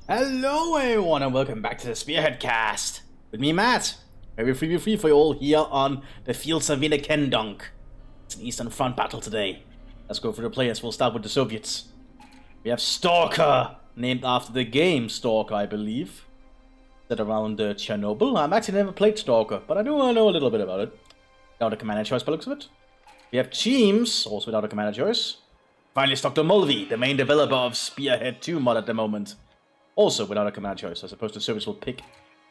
Hello everyone and welcome back to the Spearhead cast with me Matt. Very free for you all here on the fields of Vinekendank. It's an Eastern Front battle today. Let's go through the players. We'll start with the Soviets. We have Stalker, named after the game Stalker, I believe. Set around Chernobyl. I've actually never played Stalker, but I do know a little bit about it. Without a commander choice by the looks of it. We have Cheems, also without a commander choice. Finally, Dr. Mulvey, the main developer of Spearhead 2 mod at the moment. Also without a command choice, I suppose the service will pick.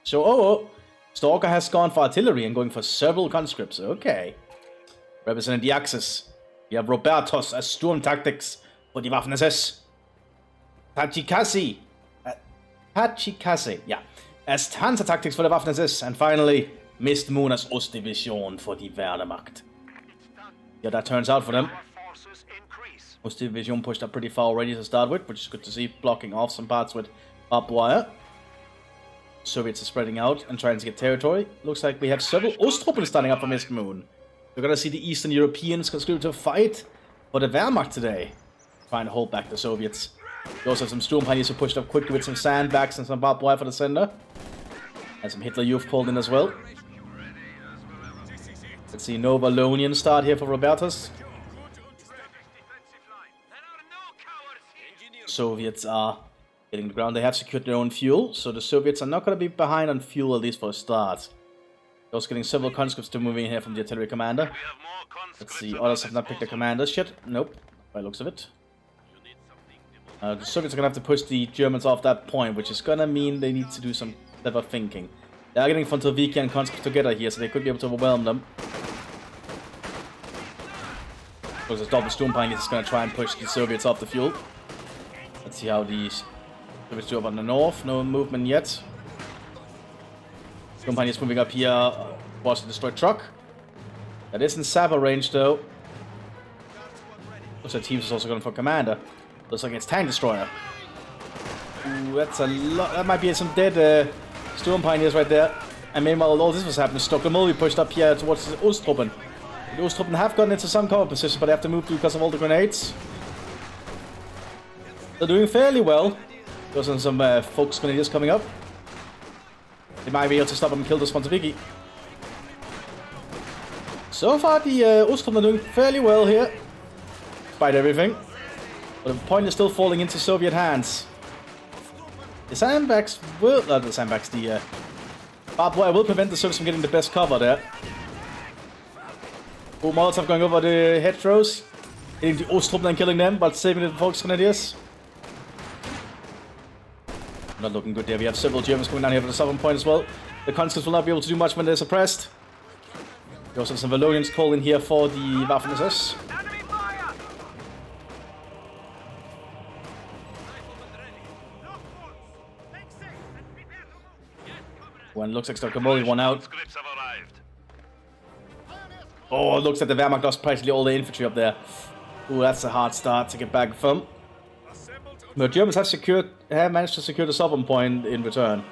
So, Stalker has gone for artillery and going for several conscripts. Okay. Representing the Axis, we have Robertos as Sturm Tactics for die Waffen-SS. Tachikasi, yeah, as Panzer Tactics for the Waffen-SS. And finally, Mist Moon as Ostdivision for die Wehrmacht. Yeah, that turns out for them. Ostdivision pushed up pretty far already to start with, which is good to see, blocking off some parts with barbed wire. Soviets are spreading out and trying to get territory. Looks like we have several Osttruppen standing up for Mist Moon. We're gonna see the Eastern Europeans conscripted to fight for the Wehrmacht today, trying to hold back the Soviets. We also have some Sturmpioneers who pushed up quickly with some sandbags and some barbed wire for the center. And some Hitler Youth pulled in as well. Let's see no Wallonian start here for Robertus. Soviets are getting the ground. They have secured their own fuel, so the Soviets are not going to be behind on fuel, at least for a start. They're also getting several conscripts to move in here from the artillery commander. Let's see, others have not picked the commanders yet. Nope, by the looks of it. The Soviets are going to have to push the Germans off that point, which is going to mean they need to do some clever thinking. They are getting Fontoviki and conscripts together here, so they could be able to overwhelm them. Because the double Sturmpioneers is going to try and push the Soviets off the fuel. Let's see how these Soviets do up on the north. No movement yet. Sturmpioneers moving up here towards the destroyed truck. That is in Sapper range though. Looks like Teams is also going for commander. Looks like it's tank destroyer. Ooh, that's a lot. That might be some dead Sturmpioneers right there. And meanwhile, all this was happening. Dr. Mulvey pushed up here towards the Osttruppen. The Osttruppen have gotten into some cover positions, but they have to move through because of all the grenades. They're doing fairly well. There's some Folks Grenadiers coming up. They might be able to stop them and kill the Spontoviki. So far, the Osttruppen are doing fairly well here. Despite everything. But the point is still falling into Soviet hands. The sandbags will... Not the sandbags, the barbed wire will prevent the Soviets from getting the best cover there. Oh, Molotov going over the hedgerows. Hitting the Osttruppen and killing them, but saving the Volks Grenadiers. Not looking good there. We have several Germans coming down here for the southern point as well. The conscripts will not be able to do much when they're suppressed. We also have some Wallonians calling here for the Waffen-SS. One looks like Dr. Mulvey won out. Oh, it looks like the Wehrmacht lost practically all the infantry up there. Ooh, that's a hard start to get back from. The Germans have managed to secure the southern point in return.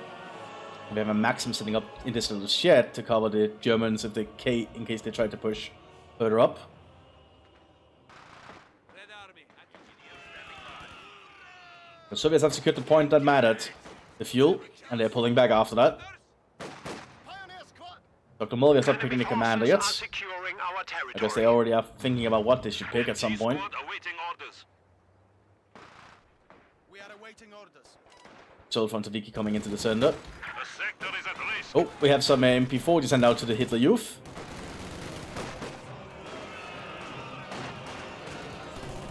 We have a Maxim sitting up in this little shed to cover the Germans if in case they try to push further up. The Soviets have secured the point that mattered, the fuel, and they're pulling back after that. Dr. Mulvey is not picking the commander yet. I guess they already are thinking about what they should pick at some point. Sold Fontoviki coming into the center. Oh, we have some MP40 sent out to the Hitler Youth.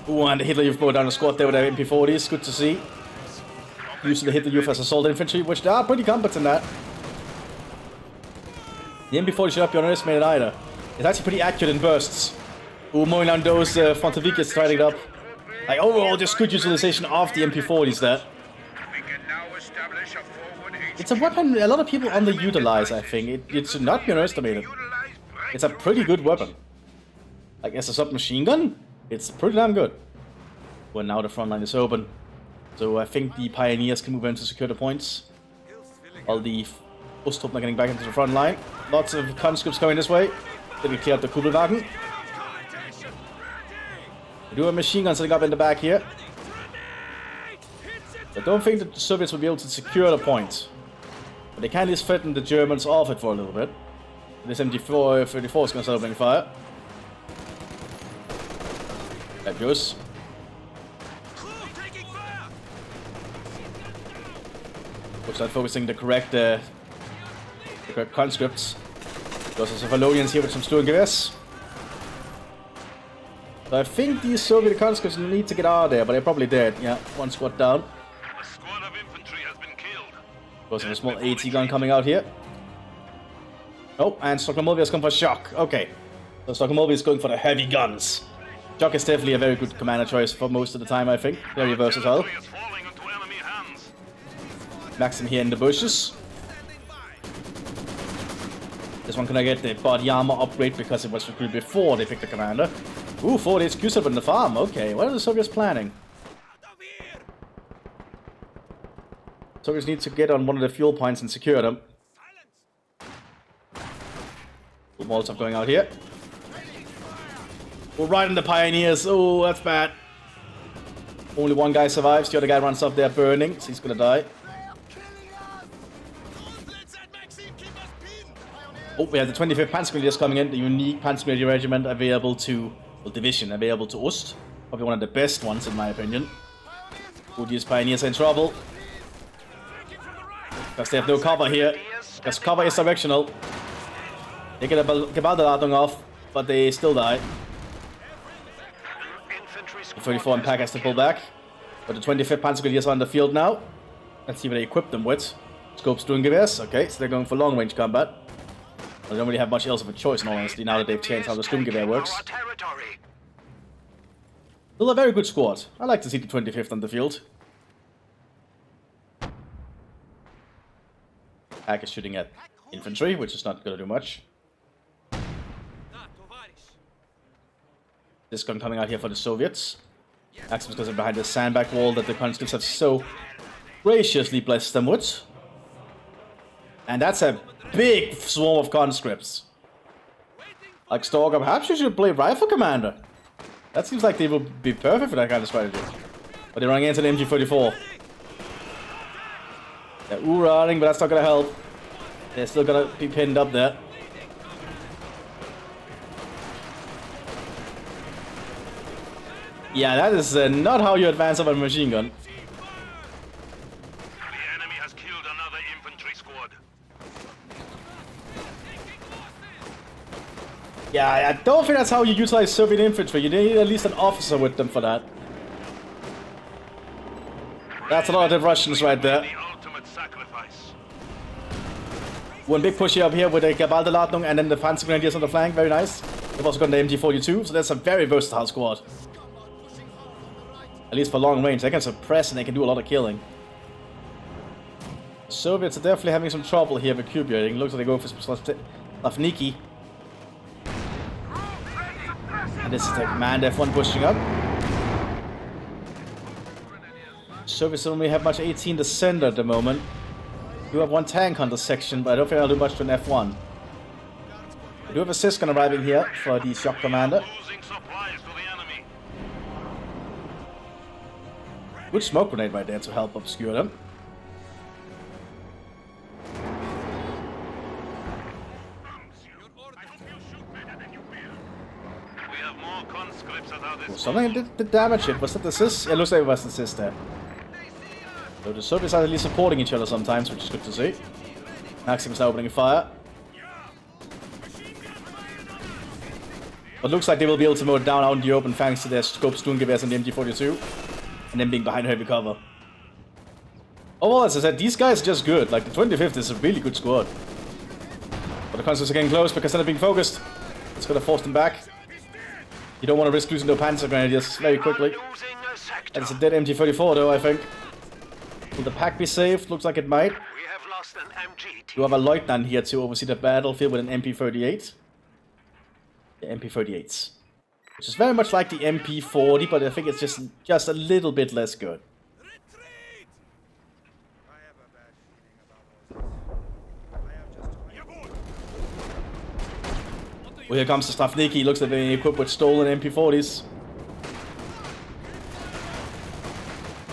Oh, and the Hitler Youth brought down a squad there with their MP40s. Good to see. Using the Hitler Youth as assault infantry, which they are pretty competent at. The MP40 should not be underestimated either. It's actually pretty accurate in bursts. Ooh, mowing down those Fontoviki's striding up. Like, overall, just good utilization of the MP40s there. It's a weapon a lot of people underutilize, I think. It should not be underestimated. It's a pretty good weapon. Like, as a submachine gun, it's pretty damn good. Well, now the front line is open. So I think the Pioneers can move in to secure the points. While the Osttruppen are getting back into the front line. Lots of conscripts going this way. Did we clear out the Kugelwagen? We do a machine gun setting up in the back here. I don't think that the Soviets will be able to secure the point. But they can at least threaten the Germans off it for a little bit. This MG34 is going to start opening fire. That goes. Looks like focusing the correct conscripts. Because there's Valonians here with some Sturmgewehr. So I think these Soviet conscripts need to get out of there, but they're probably dead. Yeah, one squad down. A squad of infantry has been killed. Because of a small AT gun coming out here. Oh, and Stockholm has come for shock. Okay. So Stockholm is going for the heavy guns. Shock is definitely a very good commander choice for most of the time, I think. Very versatile. Maxim here in the bushes. This one can get the body armor upgrade because it was recruited before they picked the commander. Ooh, 4 HQs up in the farm. Okay, what are the Soviets planning? Soviets need to get on one of the fuel points and secure them. Molotov going out here. We're right in the Pioneers. Oh, that's bad. Only one guy survives. The other guy runs up there burning, so he's gonna die. Oh, we have the 25th Panzergrenadiers coming in. The unique Panzergrenadier regiment available to... well, division available to Ost. Probably one of the best ones, in my opinion. These Pioneers are in trouble. Because they have no cover here. Because cover is directional. They get a Gebalderladung off, but they still die. The 34 and Pack has to pull back. But the 25th Panzergrenadiers are on the field now. Let's see what they equip them with. Scopes Sturmgewehrs. Okay, so they're going for long range combat. They don't really have much else of a choice, in all honesty, now that they've changed how the Sturmgewehr works. Still a very good squad. I like to see the 25th on the field. Pack is shooting at infantry, which is not going to do much. This gun coming out here for the Soviets. Maxim's because they're behind the sandbag wall that the conscripts have so graciously blessed them with. And that's a big swarm of conscripts. Like Stalker, perhaps you should play Rifle Commander. That seems like they would be perfect for that kind of strategy. But they're running into the MG44. They're ooh-rahing, but that's not gonna help. They're still gonna be pinned up there. Yeah, that is not how you advance up a machine gun. The enemy has killed another infantry squad. Yeah, I don't think that's how you utilize Soviet infantry. You need at least an officer with them for that. That's a lot of the Russians right there. The ultimate sacrifice. One big push here up here with a Gebalderladung and then the Panzergrenadiers on the flank. Very nice. They've also got the MG42, so that's a very versatile squad. At least for long range. They can suppress and they can do a lot of killing. The Soviets are definitely having some trouble here recuperating. Looks like they go for Slavniki. And this is the command F1 pushing up. Soviets don't really have much AT in the center at the moment. We do have one tank on the section, but I don't think I'll do much to an F1. We do have a Siskin arriving here for the shock commander. Good smoke grenade right there to help obscure them. Oh, something did damage it. Was that the Sis? It looks like it was the Sis there. So the Soviets are at least supporting each other sometimes, which is good to see. Maxim is now opening fire. But looks like they will be able to mow it down out in the open thanks to their scope Sturmgewehrs and the MG42. And then being behind heavy cover. Overall, as I said, these guys are just good. Like, the 25th is a really good squad. But the conscripts are getting close because they're being focused. It's gonna force them back. You don't want to risk losing the Panzergrenadiers very quickly. And it's a dead MG44 though, I think. Will the pack be saved? Looks like it might. You have a Lieutenant here to oversee the battlefield with an MP38. The MP38s. Which is very much like the MP40, but I think it's just a little bit less good. Well, here comes the Slavniki. Looks like they're equipped with stolen MP40s.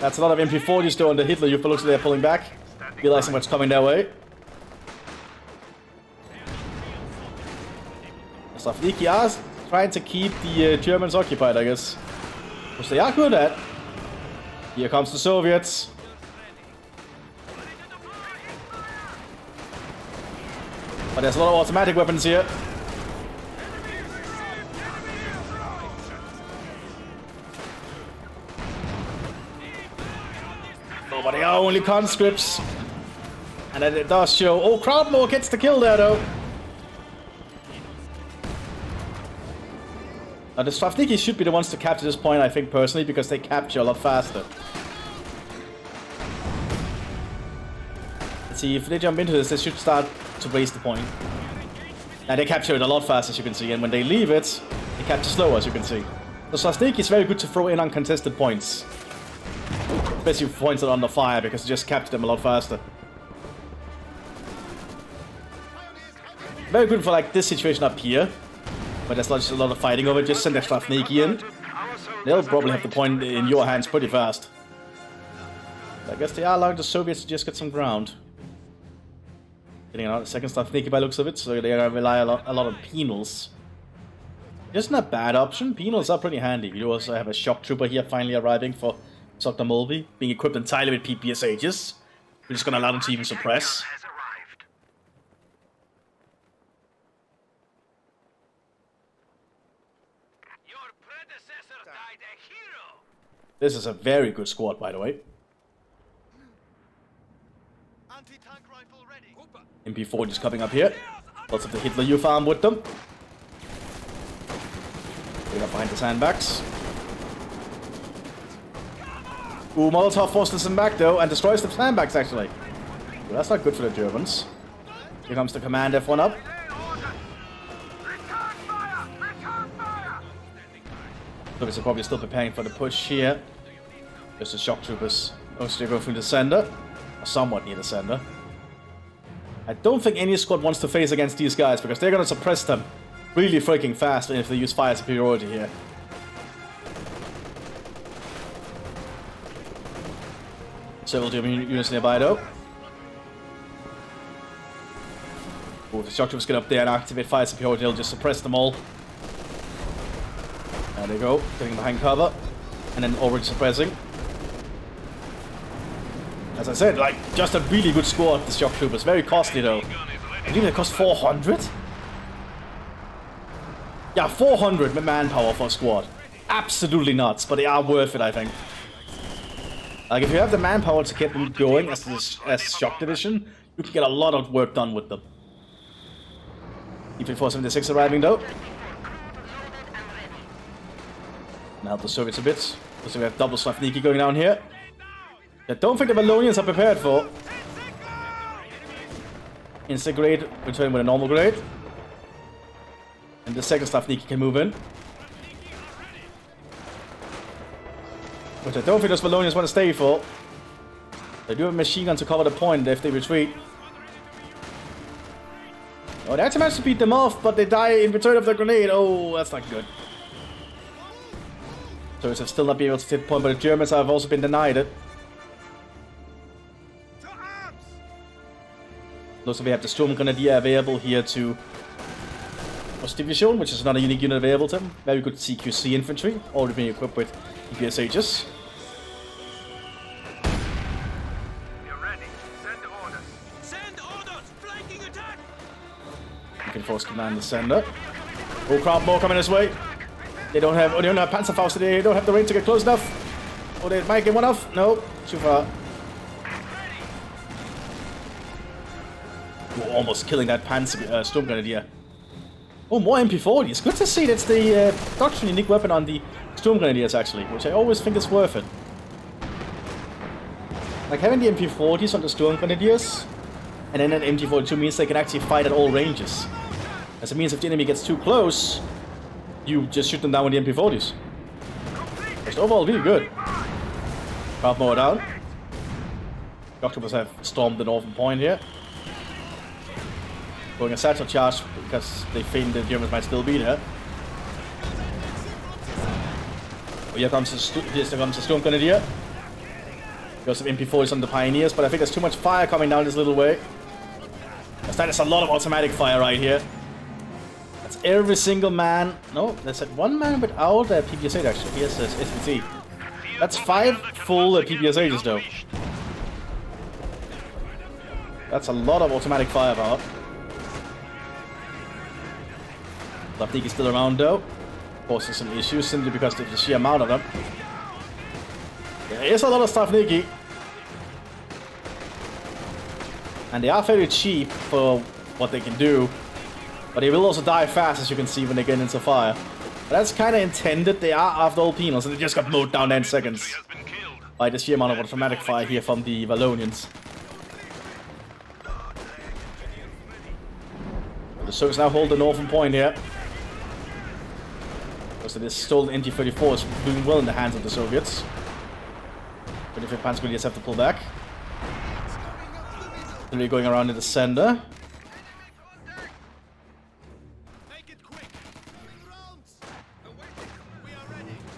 That's a lot of MP40s though on the Hitler Youth, but looks like they're pulling back. Realizing what's coming their way. Slavniki are trying to keep the Germans occupied, I guess. Which they are good at. Here comes the Soviets. But there's a lot of automatic weapons here. Oh, but they are only conscripts. And then it does show. Oh, Crowdmore gets the kill there, though. Now, the Slavniki should be the ones to capture this point, I think, personally, because they capture a lot faster. Let's see, if they jump into this, they should start to raise the point. Now, they capture it a lot faster, as you can see, and when they leave it, they capture slower, as you can see. The Slavniki is very good to throw in uncontested points. Especially points that are under fire, because they just capture them a lot faster. Very good for, like, this situation up here. But there's just a lot of fighting over it. Just send the Slavniki in. They'll probably have the point in your hands pretty fast. I guess they are allowing the Soviets to just get some ground. Getting another second Slavniki by looks of it, so they rely a lot on Penals. Isn't a bad option. Penals are pretty handy. We also have a shock trooper here finally arriving for Dr. Mulvey, being equipped entirely with PPSHs. We're just going to allow them to even suppress. This is a very good squad, by the way. MP4 just coming up here. Lots of the Hitler Youth arm with them. Get up behind the sandbags. Ooh, Molotov forces them back though, and destroys the sandbags actually. Well, that's not good for the Germans. Here comes the command F1 up. Soviets are probably still preparing for the push here. Just the shock troopers. Mostly go through the sender. Or somewhat near the sender. I don't think any squad wants to face against these guys because they're going to suppress them really freaking fast if they use fire superiority here. Several German units nearby though. Ooh, if the shock troopers get up there and activate fire superiority, they'll just suppress them all. There they go, getting behind cover, and then already suppressing. As I said, like, just a really good squad, the shock troopers. Very costly though. I believe they cost 400? Yeah, 400 manpower for a squad. Absolutely nuts, but they are worth it, I think. Like, if you have the manpower to keep them going as shock division, you can get a lot of work done with them. EP476 arriving though. Now help the Soviets a bit. So we have double Slavniki going down here. I don't think the Wallonians are prepared for. Instant grade, return with a normal grade. And the second Slavniki can move in. Which I don't think those Wallonians want to stay for. They do have a machine gun to cover the point if they retreat. Oh, they actually managed to beat them off, but they die in return of the grenade. Oh, that's not good. So have still not been able to hit the point, but the Germans have also been denied it. Also, we have the Sturm Grenadier available here to Ostdivision, which is another unique unit available to them. Very good CQC infantry, already being equipped with PPSHs. You're ready. Send orders. Send orders. Flanking attack. You can force command the sender. Oh, Crowdmore coming this way. They don't have Panzerfaust. They don't have the range to get close enough. Oh, they might get one off. No, too far. Oh, almost killing that Sturm Grenadier. Oh, more MP40s. Good to see that's the doctrine unique weapon on the Sturm Grenadiers actually, which I always think is worth it. Like having the MP40s on the Sturm Grenadiers, and then an MT42 means they can actually fight at all ranges. As it means if the enemy gets too close, you just shoot them down with the MP40s. It's overall really good. Crowdmore down. Doctors have stormed the northern point here. Going a satchel charge because they think the Germans might still be there. Oh, here comes the Sturm Grenadier. because of MP40s on the Pioneers, but I think there's too much fire coming down this little way. That is a lot of automatic fire right here. That's every single man. No, there's one man without a PPSH actually. He has SVT. That's 5 full PPSHs though. That's a lot of automatic firepower. Stavniki is still around though. Causing some issues simply because of the sheer amount of them. There is a lot of Stavniki. And they are very cheap for what they can do. But they will also die fast, as you can see when they get into fire. But that's kind of intended. They are after all Penals, and they just got mowed down 10 seconds. By the sheer amount of automatic fire here from the Valonians. The Soviets now hold the northern point here. Because this stolen MT-34 is doing well in the hands of the Soviets. 25th Panzer Grenadiers have to pull back. They're going around in the center.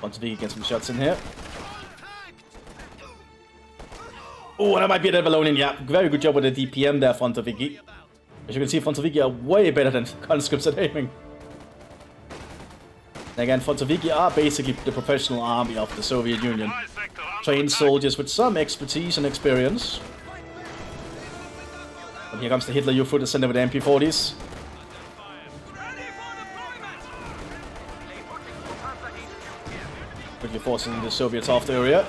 Mthis gets some shots in here. Oh, that might be the Valonian. Yeah, very good job with the DPM there, Mthis. As you can see, Mthis are way better than conscripts at aiming. And again, Mthis are basically the professional army of the Soviet Union. Trained soldiers with some expertise and experience. And here comes the Hitler Youth through the center with the MP40s. Quickly forcing the Soviets off the area.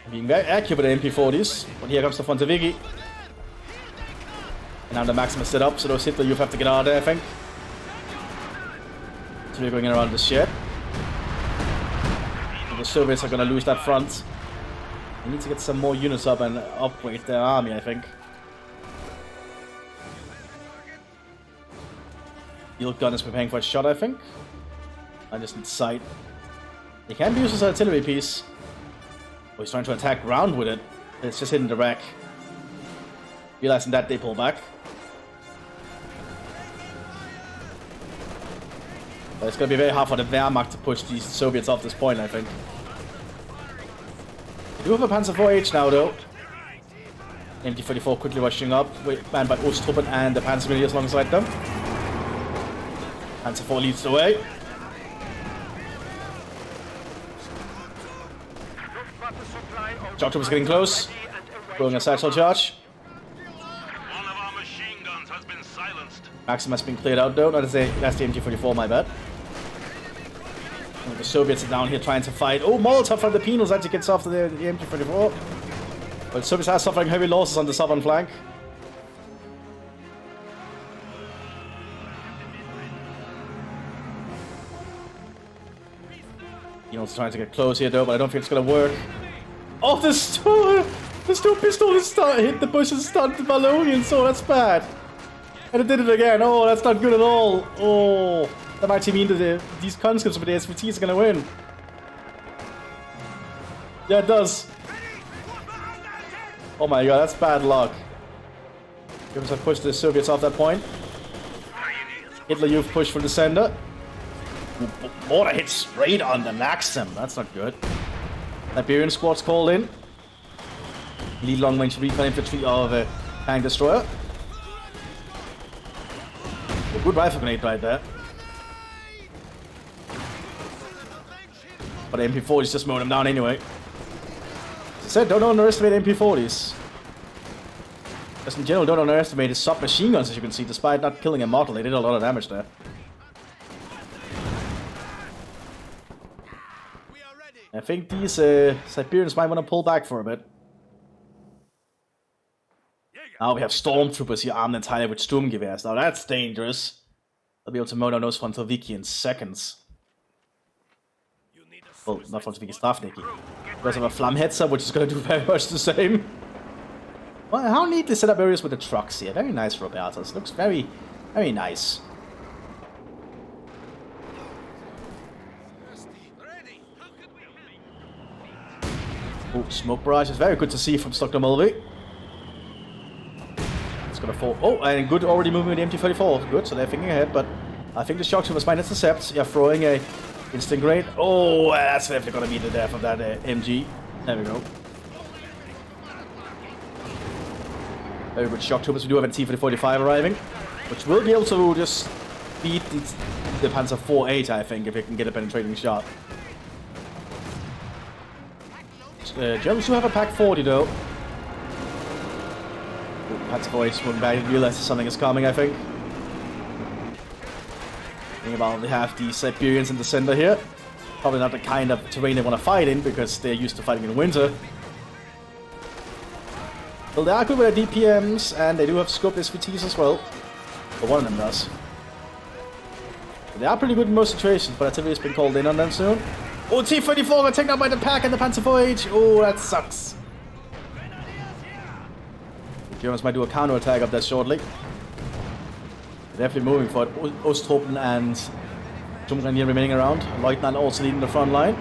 Being very accurate with the MP40s. But here comes the Mthis. And now the Maximus set up, so those Hitler Youth have to get out of there, I think. So we're going around the shed. And the Soviets are going to lose that front. They need to get some more units up and upgrade their army, I think. Field gun is preparing for a shot, I think. I just need sight. He can be used as an artillery piece. Oh, he's trying to attack ground with it. It's just hitting the rack. Realizing that, they pull back. But it's going to be very hard for the Wehrmacht to push these Soviets off this point, I think. They do have a Panzer 4H now, though. MT-34 quickly rushing up, manned by Osttruppen and the Panzer Grenadiers alongside them. Panzer 4 leads the way. Shock Troop is getting close. Going a satchel charge. One of our machine guns has been silenced. Maxim has been cleared out though. No, that's the MT-44, my bad. And the Soviets are down here trying to fight. Oh, Molotov from the Penals actually gets after the MT-44. But the Soviets are suffering heavy losses on the southern flank. Penals trying to get close here though, but I don't think it's gonna work. Oh, the two pistols hit the bush and stunned the Valonians, so that's bad. And it did it again. Oh, that's not good at all. Oh, that might mean that these conscripts with the SVTs are gonna win. Yeah, it does. Oh my god, that's bad luck. Germans have pushed the Soviets off that point. Hitler Youth push for the center. Mortar hit straight on the Maxim. That's not good. Liberian squad's called in. Lead long range recon infantry of a tank destroyer. A good rifle grenade right there. But the MP40s just mowed him down anyway. As I said, don't underestimate MP40s. Just in general, don't underestimate his submachine guns, as you can see. Despite not killing a model, they did a lot of damage there. I think these Siberians might want to pull back for a bit. Now we have stormtroopers here armed entirely with Sturmgewehrs. Now that's dangerous. They'll be able to mow down those Mthis in seconds. Well, not Mthis, Stavniki. Because of a Flammhetzer, which is going to do very much the same. Well, how neatly set up areas with the trucks here. Very nice, Robertus. Looks very, very nice. Oh, smoke barrage is very good to see from Stockton Mulvey. It's gonna fall. Oh, and good already moving with the MT-34. Good, so they're thinking ahead, but I think the shock troopers might intercept. Yeah, throwing a Instant grade. Oh, that's definitely gonna be the death of that MG. There we go. Very good shock troopers. We do have a T-45 arriving, which will be able to just beat the Panzer 4.8, I think, if it can get a penetrating shot. Germans do have a Pack 40 though. Panzer 4.8 wouldn't realize something is coming, I think. Think about they have the Siberians in the center here. Probably not the kind of terrain they want to fight in because they're used to fighting in winter. Well, they are good with their DPMs and they do have scoped SVTs as well. But one of them does. They are pretty good in most situations, but artillery's been called in on them soon. Oh, T-34 got taken out by the Pack and the Panzer 4H. Oh, that sucks. The Germans might do a counter-attack up there shortly. They're definitely moving for it. Osthopen and Jumranier remaining around. Leutnant also leading the front line.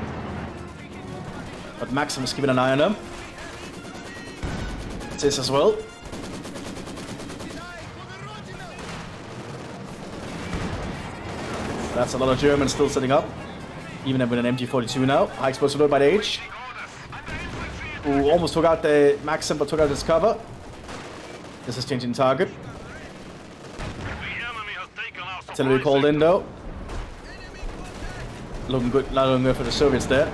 But Maxim is keeping an eye on them. Mthis as well. That's a lot of Germans still setting up. Even with an MG42 now. High explosive load by the H. Who almost took out the Maxim but took out his cover. This is changing target. Artillery called in though. Looking good for the Soviets there.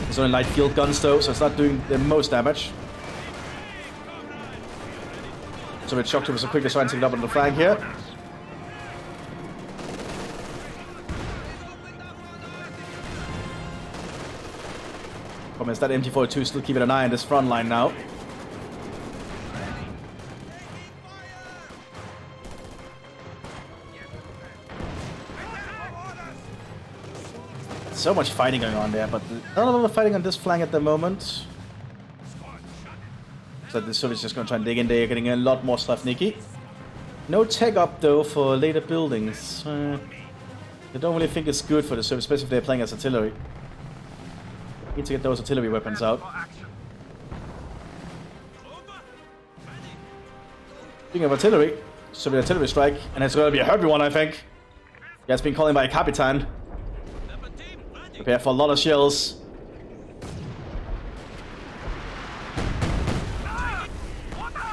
It's only light field guns though, so it's not doing the most damage. Soviet shock troopers are quickly trying to get up on the flank here. Problem is that MG42 still keeping an eye on this front line now. So much fighting going on there, but none of them are fighting on this flank at the moment. So the Soviets just gonna try and dig in there, getting a lot more Slavniki. No tech up though for later buildings. I don't really think it's good for the Soviets, especially if they're playing as artillery. Need to get those artillery weapons out. Speaking of artillery, Soviet artillery strike, and it's gonna be a heavy one, I think. Yeah, it's been called in by a Kapitan. Prepare for a lot of shells.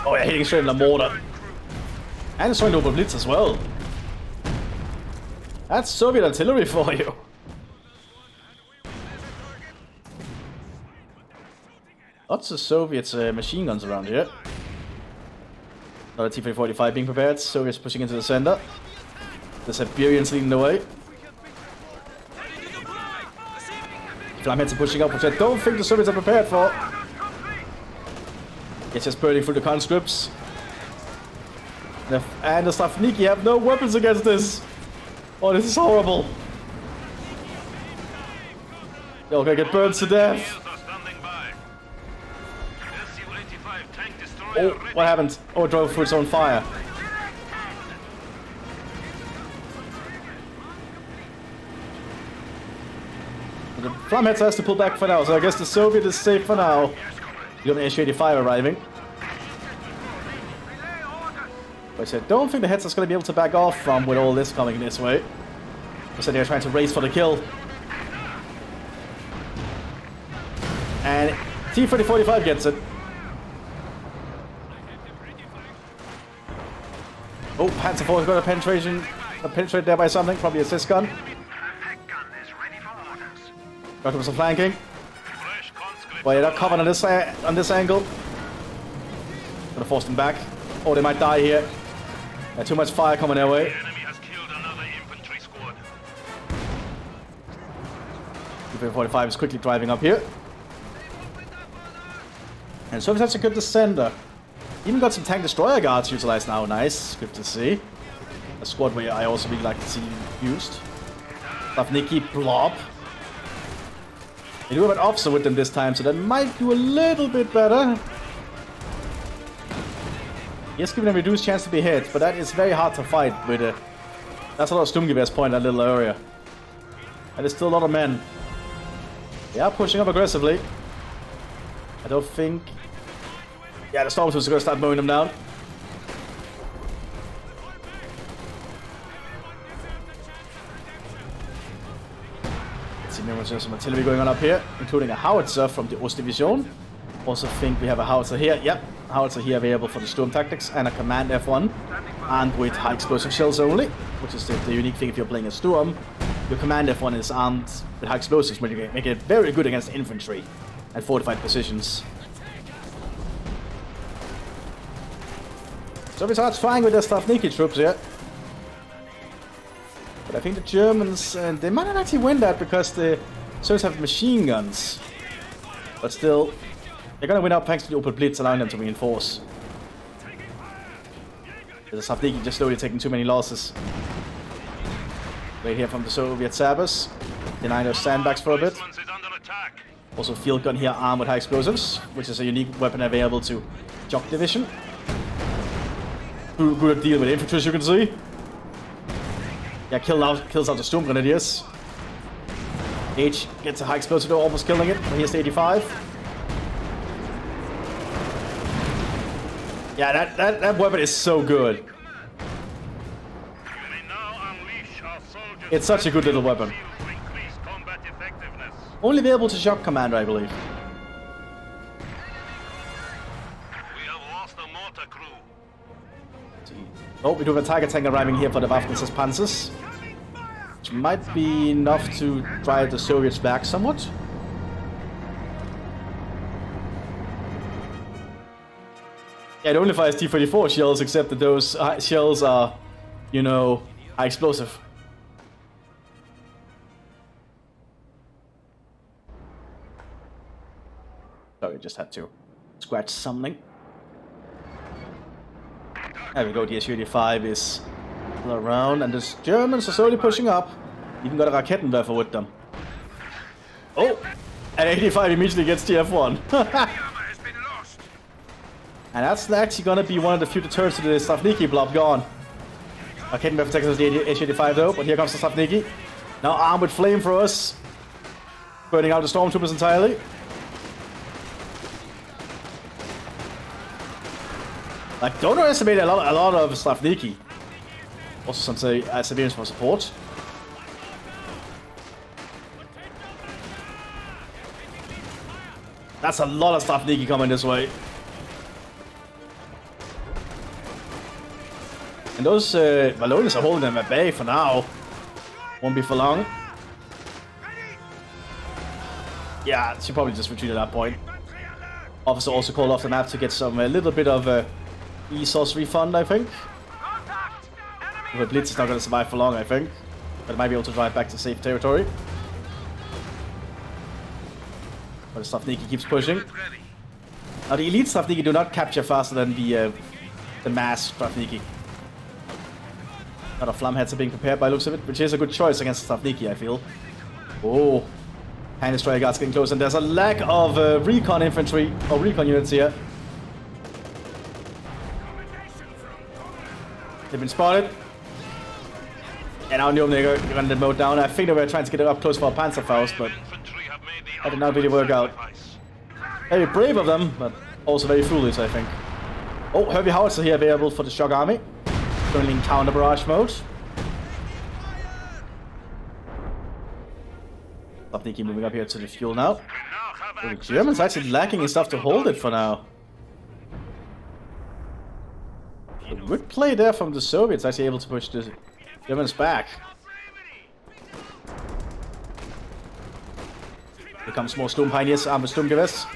Oh, yeah, hitting straight in the mortar. And it's trying to over blitz as well. That's Soviet artillery for you. Lots of Soviets machine guns around here. Another T-45 being prepared. Soviets pushing into the center. The Siberians leading the way. Flameheads are pushing up, which I don't think the Soviets are prepared for. It's just burning through the conscripts. And the Slavniki have no weapons against this. Oh, this is horrible. They're all gonna get burned to death. Oh, what happened? Oh, it drove through its own fire. The Flameheads has to pull back for now, so I guess the Soviet is safe for now. You got an H-85 arriving. Which I don't think the Hetz is going to be able to back off from with all this coming this way. So they're trying to race for the kill. And T-45 gets it. Oh, Panzer IV has got a penetrate there by something, probably a assist gun. Got him some flanking. Well, they're not covered on this angle. Gonna force them back. Oh, they might die here. Too much fire coming their way. The enemy has killed another infantry squad. T-45 is quickly driving up here. And Soviets have secured the center. Even got some tank destroyer guards utilized now. Nice. Good to see. A squad where I also really like to see used. Slavniki blob. They do have an officer with them this time, so that might do a little bit better. Yes, giving them a reduced chance to be hit, but that is very hard to fight with it. That's a lot of Sturmgewehr's point in that little area. And there's still a lot of men. They are pushing up aggressively. I don't think... Yeah, the Stormtroopers are going to start mowing them down. there's some artillery going on up here, including a howitzer from the Ostdivision. Also think we have a howitzer here. Yep, howitzer here available for the Sturm tactics, and a command F1 armed with high explosive shells only, which is the unique thing if you're playing a Sturm. Your command F1 is armed with high explosives, which make it very good against infantry at fortified positions. So we start trying with the Stavniki troops here. But I think the Germans, they might not actually win that because the Serbs have machine guns. But still, they're gonna win out thanks to the Opel Blitz, allowing them to reinforce. The Stavniki just slowly taking too many losses. Right here from the Soviet Sabers, denying those sandbags for a bit. Also field gun here armed with high explosives, which is a unique weapon available to Jock Division. Good deal with infantry, as you can see. Yeah, kills out the Sturm Grenadiers. H gets a high explosive, almost killing it. Here's the 85. Yeah, that weapon is so good. It's such a good little weapon. Only available to Shock Commander, I believe. Oh, we do have a Tiger Tank arriving here for the Waffen-SS Panzers. Which might be enough to drive the Soviets back somewhat. Yeah, it only fires T-34 shells, except that those shells are, you know, high explosive. Sorry, just had to scratch something. There we go, the SU-85 is still around, and the Germans are slowly pushing up. Even got a Rakettenwerfer with them. Oh! And 85 immediately gets the F1. And that's actually gonna be one of the few deterrents to the Stavniki blob gone. Rakettenwerfer takes us the SU-85 though, but here comes the Stavniki. Now armed with flamethrowers. Burning out the stormtroopers entirely. Like, don't underestimate a lot of Stavniki. Also some civilians for support. That's a lot of Stavniki coming this way. And those Wallonians are holding them at bay for now. Won't be for long. Yeah, she probably just retreated at that point. Officer also called off the map to get some a little bit of ESOS refund, I think. The Blitz is not going to survive for long, I think. But it might be able to drive back to safe territory. But the Stavniki keeps pushing. Now the elite Stavniki do not capture faster than the mass Stavniki. A lot of Flamheads are being prepared by looks of it, which is a good choice against Stavniki, I feel. Oh. Hand destroyer guards getting close, and there's a lack of recon infantry or recon units here. They've been spotted. And now they're going to mode down. I think they were trying to get it up close for a Panzerfaust, but that did not really work out. Very brave of them, but also very foolish, I think. Oh, heavy howitzer here available for the Shock Army. Currently in counter barrage mode. Stavniki moving up here to the fuel now. Oh, the Germans actually lacking in stuff to hold it for now. A good play there from the Soviets, actually able to push the Germans back. Here comes more Sturm Pioneers armed with Sturmgewehrs.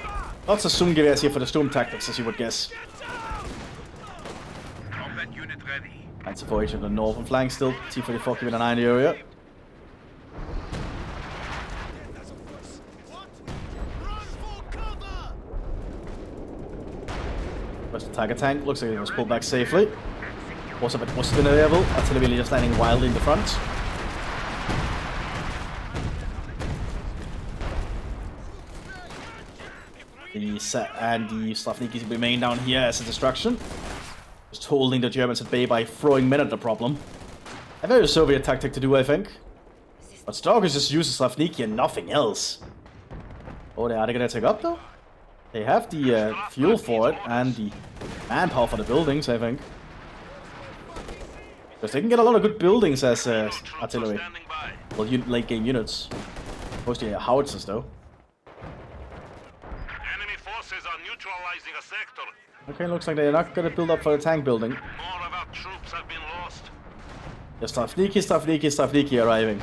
Lots of Sturmgewehrs here for the Sturm tactics, as you would guess. Panzer 4H on the northern flank still. T-34 keeping an eye on the area. First the Tiger tank. Looks like it was pulled back safely. Was a bit busted in the level. Artillery just landing wildly in the front. The Stavniki remain down here as a distraction. Just holding the Germans at bay by throwing men at the problem. A very Soviet tactic to do, I think. But Stalkers just uses Stavniki and nothing else. Oh, are they gonna take up though? They have the fuel for it and the manpower for the buildings, I think. Because they can get a lot of good buildings as artillery. Well, late game units. Mostly howitzers, though. Enemy forces are neutralizing a sector. Okay, looks like they're not going to build up for the tank building. More of our troops have been lost. There's Stravniki arriving.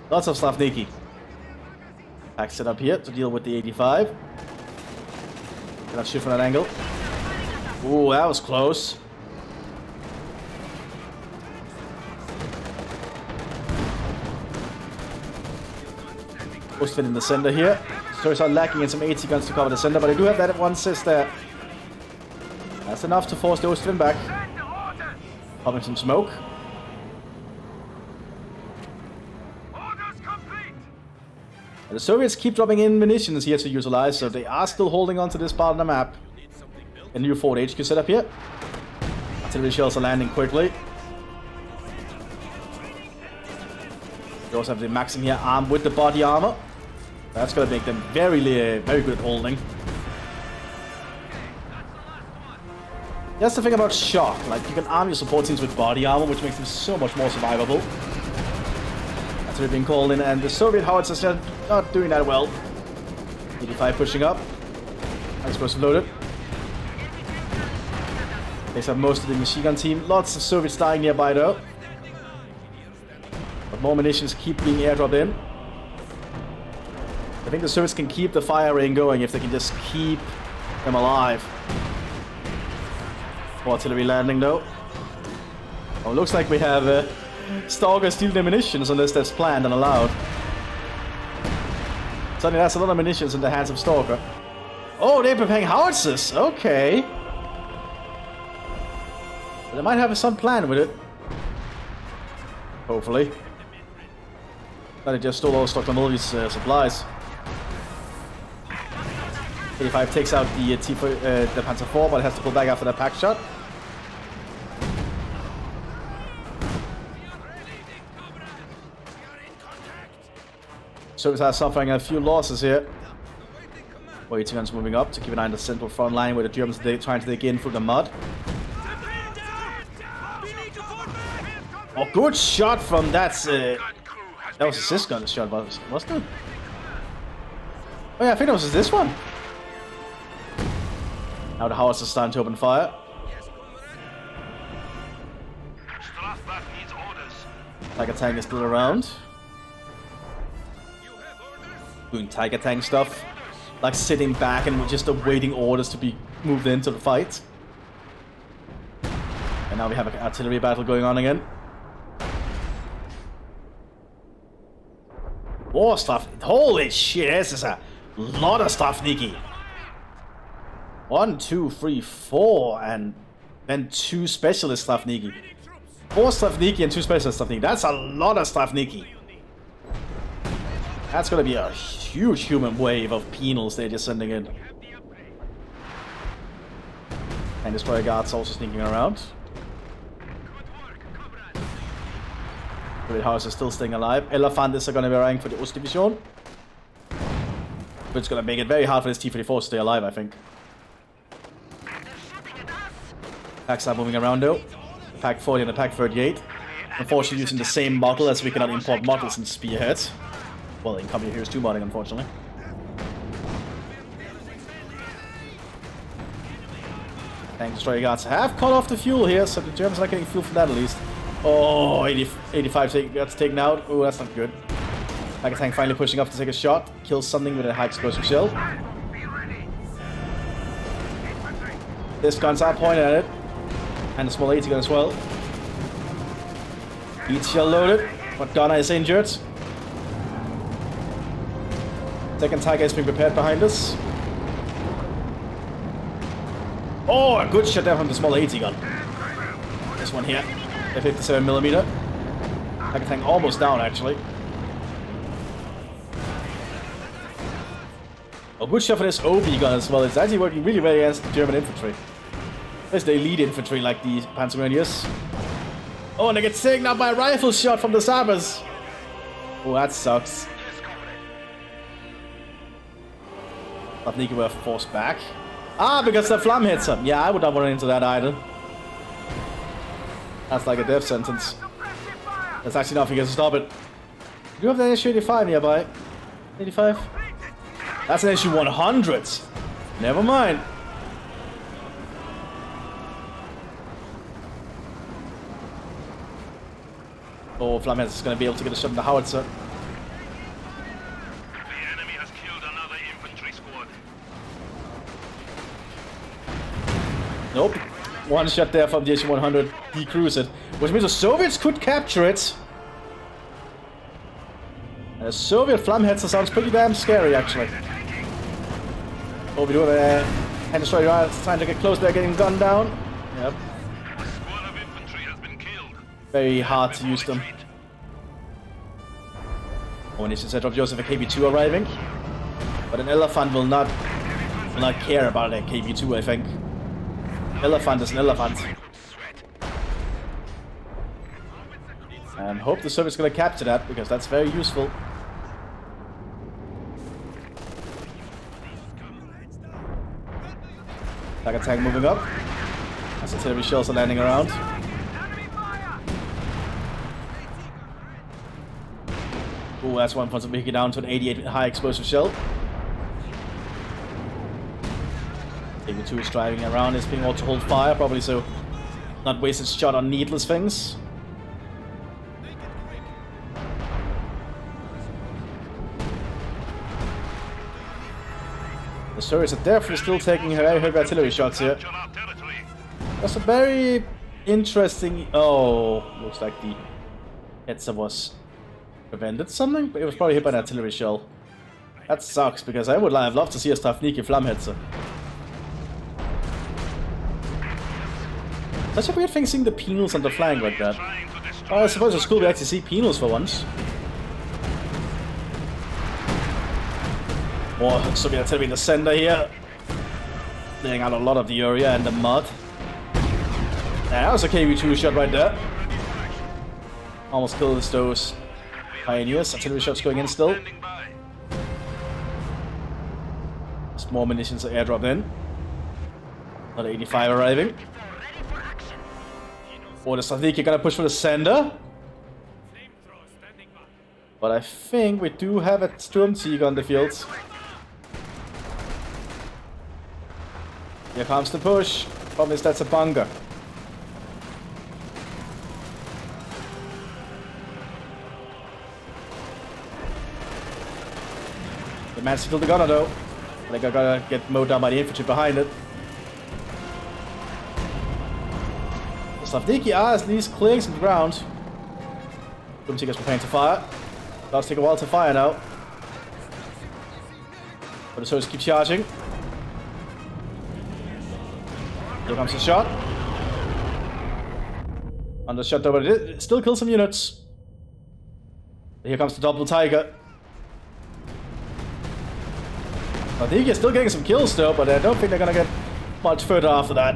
Lots of Stravniki. Pack set up here to deal with the 85. Cannot shoot from that angle. Ooh, that was close. Ostwind in the center here. Stories are lacking in some 80 guns to cover the center, but I do have that one assist there. That's enough to force the Ostwind back. Popping some smoke. The Soviets keep dropping in munitions here to utilize, so they are still holding on to this part of the map. A new Fort HQ set up here. Artillery shells are landing quickly. We also have the Maxim here armed with the body armor. That's going to make them very good at holding. That's the thing about shock. Like, you can arm your support teams with body armor, which makes them so much more survivable. That's what they've been called in, and the Soviet howitzers are not doing that well. 85 pushing up. Explosive loaded. Takes up most of the machine gun team. Lots of Soviets dying nearby though. But more munitions keep being airdropped in. I think the Soviets can keep the fire rain going if they can just keep them alive. More artillery landing though. Oh, looks like we have Stalker steal their munitions unless that's planned and allowed. Suddenly that's a lot of munitions in the hands of Stalker. Oh, they're preparing howitzers. Okay. But they might have some plan with it. Hopefully. But they just stole all Stockton Mthis supplies. 85 takes out the the Panzer IV, but it has to pull back after that pack shot. Soviets are suffering a few losses here. Waiting guns moving up to keep an eye on the central front line where the Germans are trying to dig in through the mud. Oh, good shot from that. That was a assist gun shot, wasn't it? Oh yeah, I think that was this one. Now the howitzers are starting to open fire. Tiger tank is still around. Doing tiger tank stuff. Like sitting back and just awaiting orders to be moved into the fight. And now we have an artillery battle going on again. More stuff. Holy shit, this is a lot of stuff, Nikki. 1, 2, 3, 4, and then 2 specialist Stravniki. 4 Stravniki and 2 specialist Stravniki. That's a lot of Stravniki. That's gonna be a huge human wave of Penals they're just sending in. And destroyer guards also sneaking around. Great House is still staying alive. Elefantes are gonna be ranking for the Ostdivision. Which is gonna make it very hard for this T-34 to stay alive, I think. Packs are moving around though. The Pack 40 and the Pack 38. Unfortunately using the same model as we cannot import models in Spearhead. Well, in Company Heroes 2 modding, unfortunately. Tank destroyer guards have cut off the fuel here, so the Germans are not getting fuel from that at least. Oh, 85 gets taken out. Oh, that's not good. Tiger tank finally pushing up to take a shot. Kills something with a high explosive shell. This guns are pointed at it. And a small 80 gun as well. Each shell loaded, but Gunner is injured. Second Tiger is being prepared behind us. Oh, a good shot there from the small 80 gun. This one here, a 57mm. Tiger tank almost down actually. A good shot for this OB gun as well. It's actually working really well against the German infantry. There's the elite infantry like the Panzergrenadiers. Oh, and they get taken out by a rifle shot from the Sabres. Oh, that sucks. Stravniki were forced back. Ah, because the Flam hits him. Yeah, I would not run into that either. That's like a death sentence. There's actually nothing to stop it. Do you have the SU-85 nearby? 85? That's an issue 100. Never mind. Oh, Flamhead is going to be able to get a shot in the howitzer. The enemy has killed another infantry squad. Nope. One shot there from the issue 100. Decrews it. Which means the Soviets could capture it. And a Soviet Flamheadser sounds pretty damn scary, actually. Oh, we do have a hand destroyer trying to get close there, getting gunned down. Yep. A squad of infantry has been killed. Very hard to use them. Oh, and it's instead of Joseph a KB2 arriving. But an elephant will not care about a KB2, I think. Elephant is an elephant. And hope the Soviets gonna capture that, because that's very useful. Tiger tank moving up. As artillery shells are landing around. Oh, that's one point making it down to an 88 high explosive shell. KB2 is driving around, is being able to hold fire, probably so not waste its shot on needless things. The Soviets are definitely still taking very heavy artillery shots here. That's a very interesting... Oh, looks like the Hetzer was prevented something, but it was probably hit by an artillery shell. That sucks, because I would have loved to see a Stavniki Flamhetzer. Such a weird thing seeing the Penals on the flank like that. Oh, I suppose it's cool we actually see Penals for once. More Soviet artillery in the center here. Laying out a lot of the area and the mud. And that was a KV2 shot right there. Almost killed those pioneers. Artillery shots going in still. Just more munitions are airdropped in. Another 85 arriving. Oh, the Stavniki gonna push for the sender. But I think we do have a Sturmtiger on the field. Here comes the push. Problem is that's a bunker. They managed to kill the gunner though. I think I gotta get mowed down by the infantry behind it. The Stavniki are at least clearing some ground. Sturmtiger's preparing to fire. Does take a while to fire now. But the soldiers keep charging. Here comes the shot. Undershot though, but it still kills some units. Here comes the double Tiger. I think you're still getting some kills though, but I don't think they're gonna get much further after that.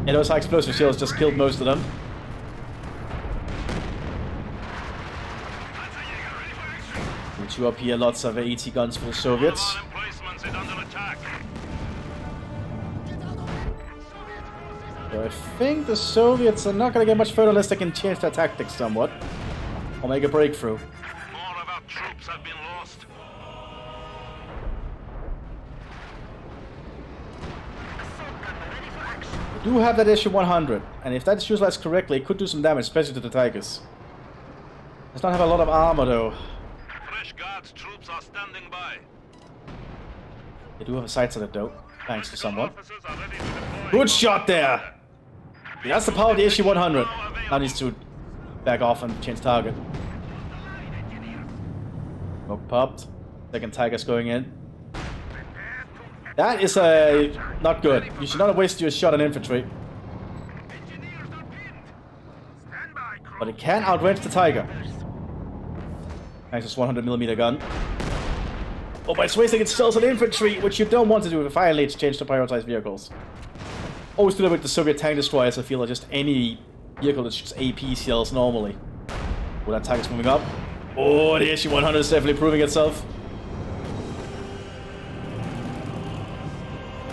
Yeah, those high explosive shells just killed most of them. And two up here, lots of AT guns for the Soviets. So I think the Soviets are not going to get much further unless they can change their tactics somewhat. Or make a breakthrough. More of our troops have been lost. We do have that issue 100, and if that is utilized correctly, it could do some damage, especially to the Tigers. Does not have a lot of armor though. Fresh guards troops are standing by. They do have a sight on it though, thanks to someone. Good shot there! Yeah, that's the power of the issue 100. Now needs to back off and change target. Smoke popped. Second Tiger's going in. That is not good. You should not waste your shot on infantry. But it can outrange the Tiger. Thanks to this 100mm gun. Oh, but it's wasting its shells on infantry, which you don't want to do if finally it's changed to prioritized vehicles. Always do that with the Soviet tank destroyers, I feel, or just any vehicle that shoots AP shells normally. Oh, that Tiger's moving up. Oh, the issue 100 is definitely proving itself.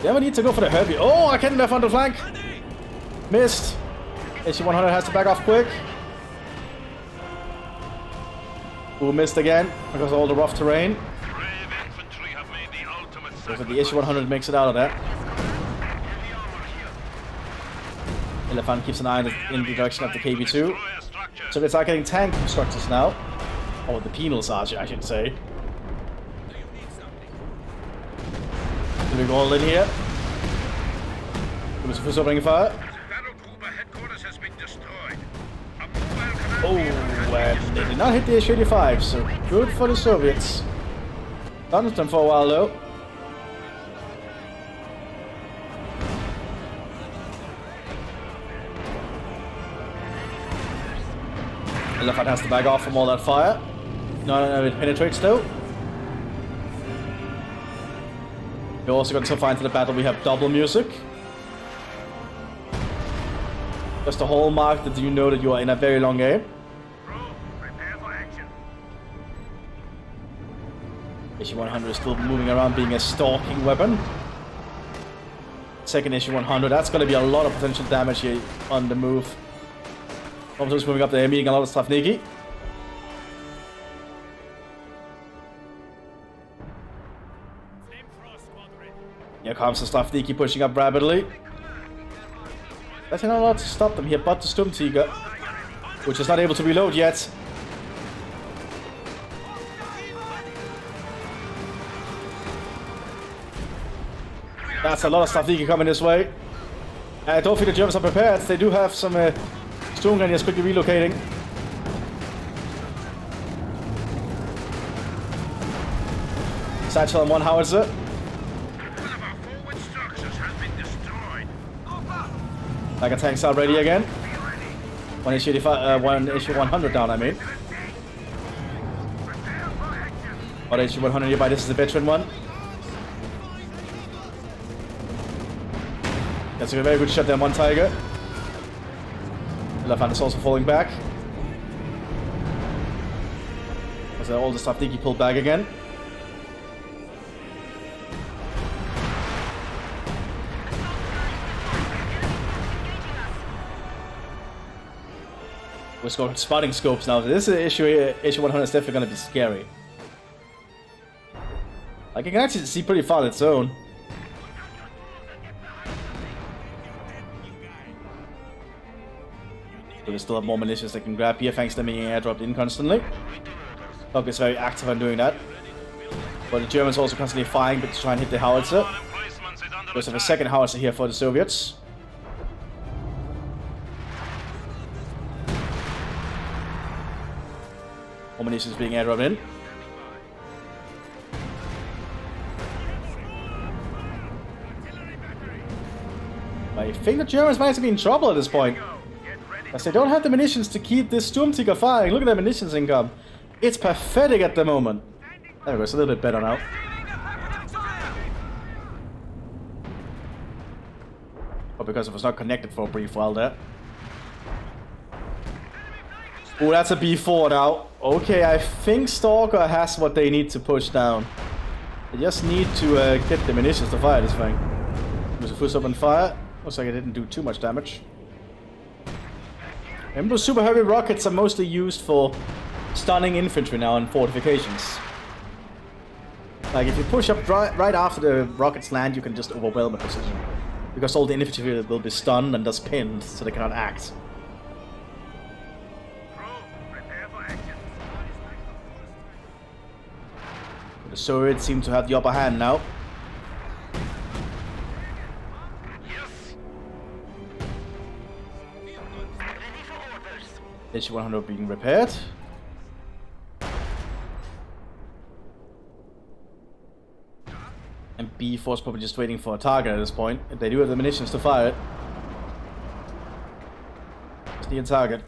You ever need to go for the Herbie? Oh, I can't left on the flank. Missed. Issue 100 has to back off quick. Ooh, missed again because of all the rough terrain. Looks like the issue 100 makes it out of there. Elephant keeps an eye in the direction of the KB2. So they start getting tank structures now. Or the Penals are, I should say. Do we go all in here? Give us a first opening fire. Oh, and they did not hit the H-85, so good for the Soviets. Stunned them for a while though. Elephant has to back off from all that fire. No, it penetrates though. You're also going so far into the battle, we have double music. Just a hallmark that you know that you are in a very long game. Issue 100 is still moving around being a stalking weapon. Second issue 100, that's going to be a lot of potential damage here on the move. Officers moving up there, meeting a lot of stuff, Nikki. Here comes the stuff, Nikki pushing up rapidly. There's not a lot to stop them here, but the Sturmtiger, which is not able to reload yet. That's a lot of stuff Nikki coming this way. I don't think the Germans are prepared. They do have some Sturmgrenadiers quickly relocating. Satchel on one howitzer. Like a tanks are ready again. One issue 100 down, I mean. One issue 100 nearby, this is the veteran one. That's a very good shot there, one Tiger. Elephant is also falling back. As all the stuff Nikki pulled back again. We're scoring spotting scopes now. This issue 100 is definitely going to be scary. Like, you can actually see pretty far on its own. So we still have more militias they can grab here, thanks to them being airdropped in constantly. Hog is very active on doing that. But the Germans also constantly firing, but to try and hit the howitzer. We also have a second howitzer here for the Soviets. More munitions being airdropped in. I think the Germans might be in trouble at this point. As they don't have the munitions to keep this Sturmtiger firing. Look at their munitions income. It's pathetic at the moment. There we go, it's a little bit better now. But because it was not connected for a brief while there. Oh, that's a B4 now. Okay, I think Stalker has what they need to push down. They just need to get the munitions to fire this thing. There's a first open fire. Looks like it didn't do too much damage. Remember, super heavy rockets are mostly used for stunning infantry now in fortifications. Like, if you push up right after the rockets land, you can just overwhelm a position. Because all the infantry will be stunned and thus pinned, so they cannot act. The Soviets seem to have the upper hand now. Issue 100 being repaired. And B4 is probably just waiting for a target at this point. They do have the munitions to fire it. Just need a target.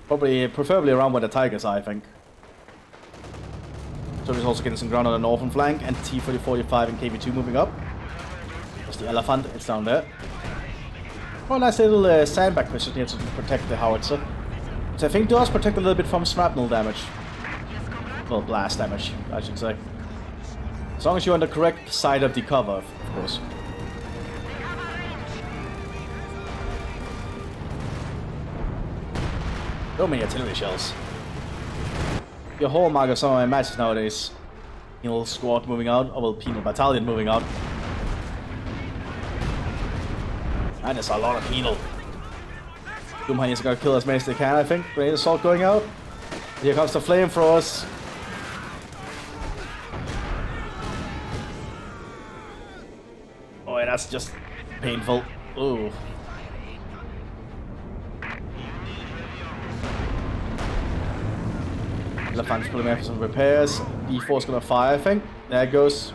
Probably, preferably around where the Tigers are, I think. So he's also getting some ground on the northern flank, and T-4045 and KB2 moving up. There's the Elephant, it's down there. Oh, nice little sandbag position here to protect the howitzer. Which I think does protect a little bit from shrapnel damage. Well, blast damage, I should say. As long as you're on the correct side of the cover, of course. So many artillery shells. Your hallmark of some of my matches nowadays. Penal squad moving out, or well, Penal battalion moving out. And there's a lot of Penal. Doomheim is gonna kill as many as they can, I think. Grenade assault going out. Here comes the flamethrowers. Oh, yeah, that's just painful. Ooh. Elephant's pulling out for some repairs. D4's gonna fire, I think. There it goes.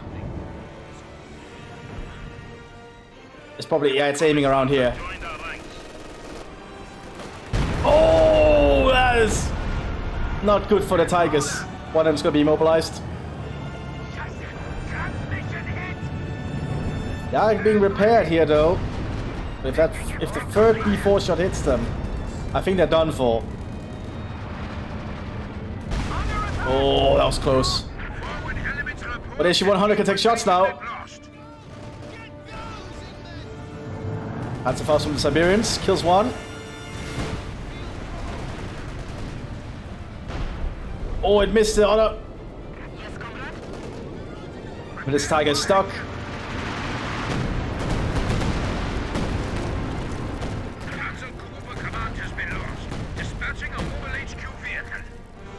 It's probably, yeah, it's aiming around here. Oh, that is not good for the Tigers. One of them's gonna be immobilized. They are being repaired here, though. If the third D4 shot hits them, I think they're done for. Oh, that was close. But SG-100 can take shots now. That's a fast from the Siberians. Kills one. Oh, it missed the other. But this Tiger is stuck.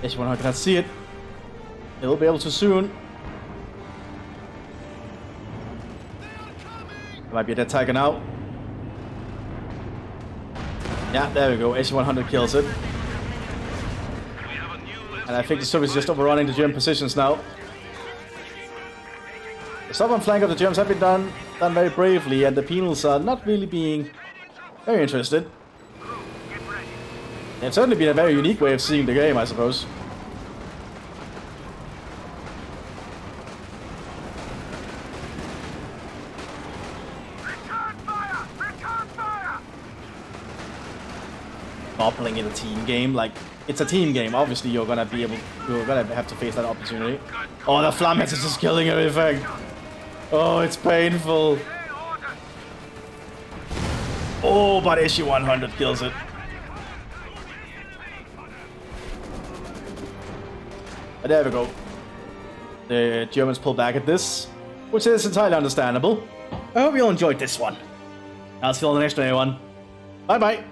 SG-100 cannot see it. They'll be able to soon. Might be a dead Tiger now. Yeah, there we go. SG-100 kills it. And I think the Soviets just overrunning the German positions now. The southern flank of the Germans have been done very bravely, and the Penals are not really being very interested. It's certainly been a very unique way of seeing the game, I suppose. Playing in a team game, like it's a team game. Obviously, you're gonna have to face that opportunity. Oh, the Flammets is just killing everything. Oh, it's painful. Oh, but SG-100 kills it. But there we go. The Germans pull back at this, which is entirely understandable. I hope you all enjoyed this one. I'll see you on the next one, everyone. Bye bye.